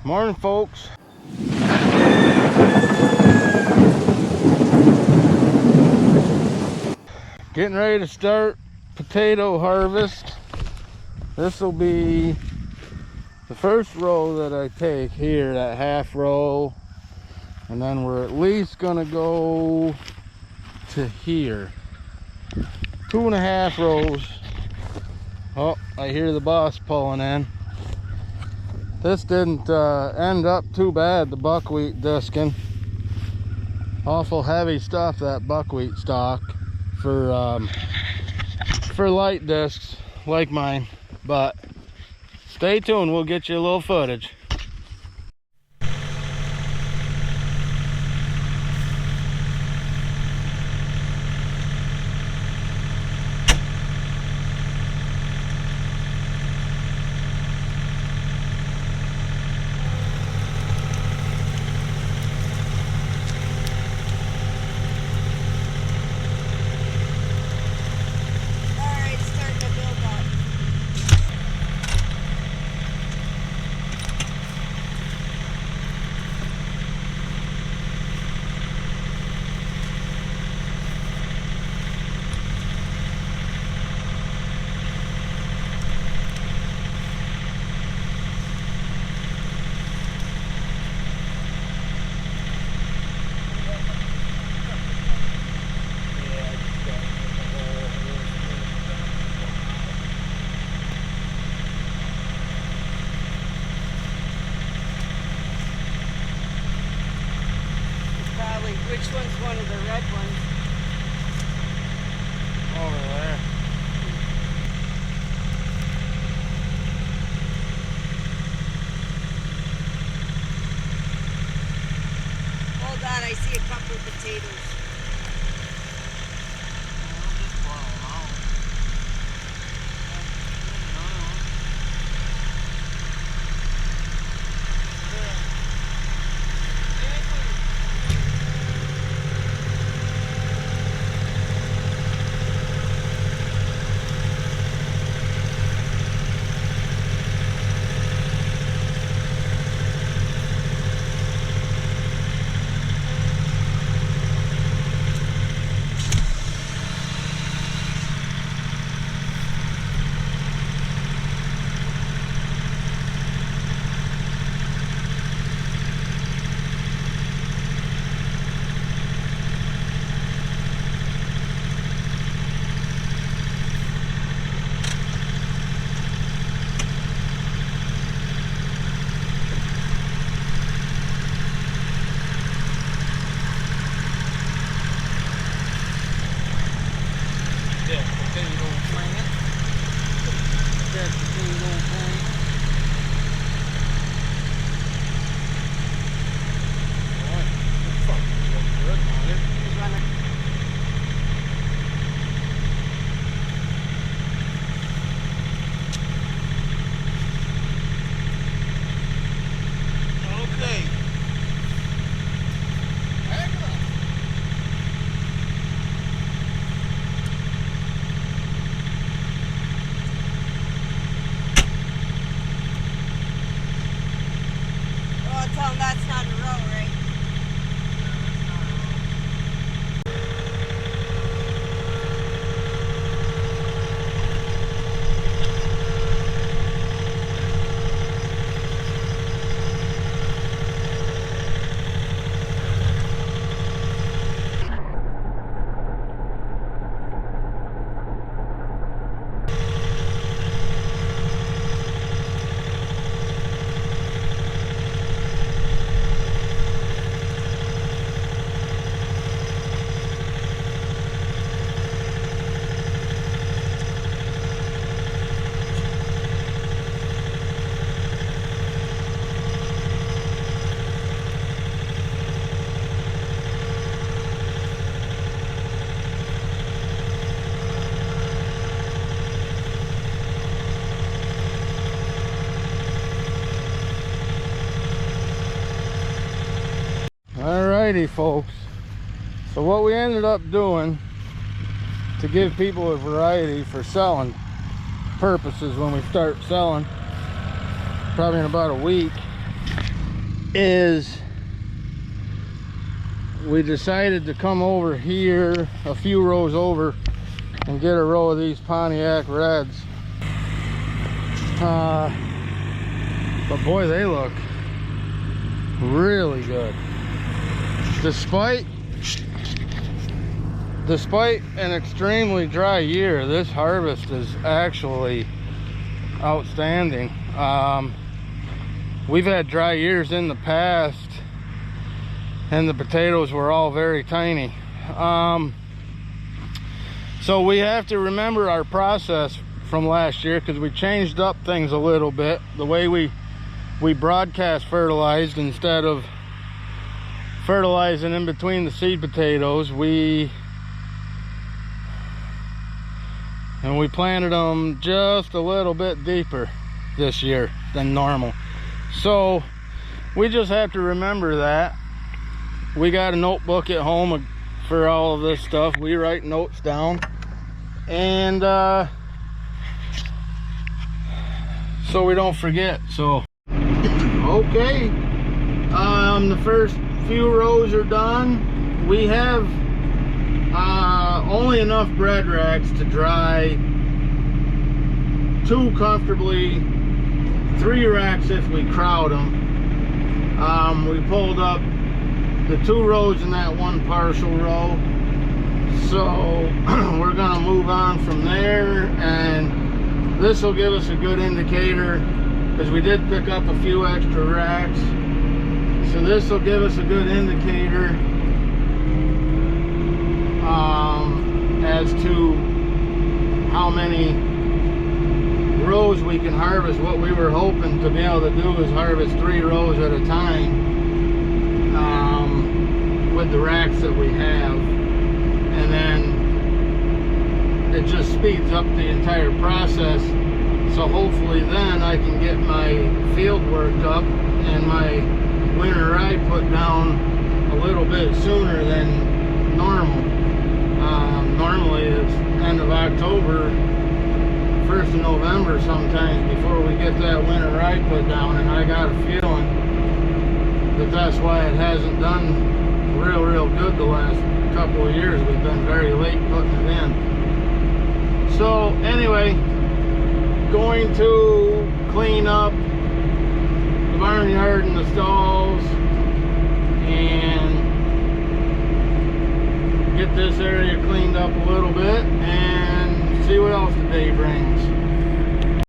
Morning, folks. Getting ready to start potato harvest. This will be the first row that I take here, that half row, and then we're at least gonna go to here. 2.5 rows. Oh, I hear the boss pulling in. This didn't end up too bad, the buckwheat disking. Awful heavy stuff, that buckwheat stalk for light discs like mine. But stay tuned, we'll get you a little footage. Which one's one of the red ones? Over there. Hold on, I see a couple of potatoes. Tell them that's not a row, right? Alrighty, folks, so what we ended up doing to give people a variety for selling purposes when we start selling, probably in about a week, is we decided to come over here a few rows over and get a row of these Pontiac Reds. But boy, they look really good. Despite an extremely dry year, this harvest is actually outstanding. We've had dry years in the past and the potatoes were all very tiny. So we have to remember our process from last year, because we changed up things a little bit. The way we broadcast fertilized instead of fertilizing in between the seed potatoes. We planted them just a little bit deeper this year than normal. So we just have to remember that. We got a notebook at home for all of this stuff. We write notes down, and so we don't forget. So okay, the first few rows are done. We have only enough bread racks to dry 2 comfortably, 3 racks if we crowd them. We pulled up the 2 rows in that 1 partial row, so we're gonna move on from there, and this will give us a good indicator, because we did pick up a few extra racks. So this will give us a good indicator as to how many rows we can harvest. What we were hoping to be able to do is harvest 3 rows at a time with the racks that we have, and then it just speeds up the entire process. So hopefully then I can get my field worked up and my winter rye put down a little bit sooner than normal. Normally it's end of October, 1st of November sometimes before we get that winter rye put down, and I got a feeling that that's why it hasn't done real good the last couple of years. We've been very late putting it in. So anyway, going to clean up the barnyard and the stalls and get this area cleaned up a little bit and see what else the day brings.